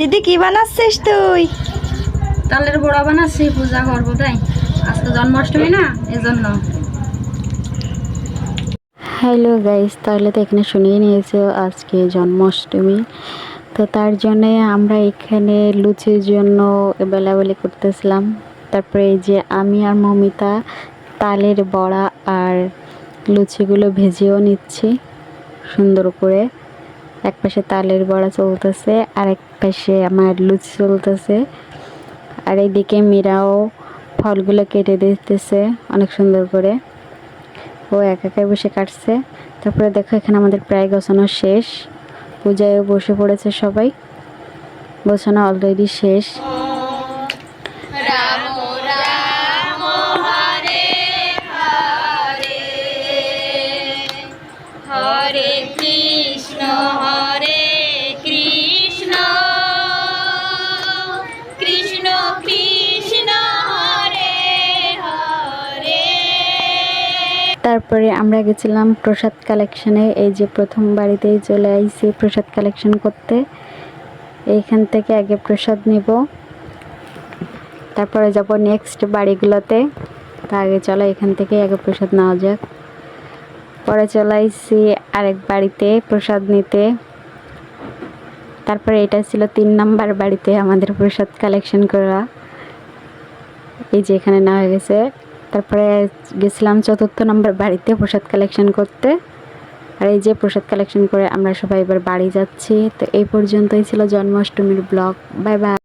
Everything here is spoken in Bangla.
দিদি কি বানাচ্ছিস তুই? তালের বড়া বানাচ্ছি, পূজা করবো তাই। আজকে জন্মাষ্টমী না, এজন্য। হ্যালো গাইস, তাহলে তো এখানে শুনিয়ে নিয়েছো আজকে জন্মাষ্টমী। তো তার জন্য আমরা এখানে লুচির জন্য বেলাবেলি করতেছিলাম। তারপরে এই যে আমি আর মমিতা তালের বড়া আর লুচিগুলো ভেজেও নিচ্ছি সুন্দর করে। এক পাশে তালের বড়া চলতেছে আর এক পাশে আমার লুচি চলতেছে। আর এইদিকে মীরাও ফলগুলো কেটে দিতেছে অনেক সুন্দর করে, ও একা একাই বসে কাটছে। তারপরে দেখো এখানে আমাদের প্রায় গোছানো শেষ, পূজায় বসে পড়েছে সবাই, গোছানো অলরেডি শেষ। হরে কৃষ্ণ হরে কৃষ্ণ কৃষ্ণ কৃষ্ণ হরে হরে। তারপরে আমরা গেছিলাম প্রসাদ কালেকশনে। এই যে প্রথম বাড়িতেই চলে আইছি প্রসাদ কালেকশন করতে। এইখান থেকে আগে প্রসাদ নিব, তারপরে যাব নেক্সট বাড়িগুলোতে। তা আগে চলো এখান থেকে আগে প্রসাদ নেওয়া যাক। পরে চলে আইছি আরেক বাড়িতে প্রসাদ নিতে। তারপরে এটা ছিল 3 নাম্বার বাড়িতে আমাদের প্রসাদ কালেকশন করা। এই যে এখানে নেওয়া হয়ে গেছে। তারপরে গেছিলাম 4র্থ নাম্বার বাড়িতে প্রসাদ কালেকশন করতে। আর এই যে প্রসাদ কালেকশন করে আমরা সবাই এবার বাড়ি যাচ্ছি। তো এই পর্যন্তই ছিল জন্মাষ্টমীর ব্লগ। Bye bye.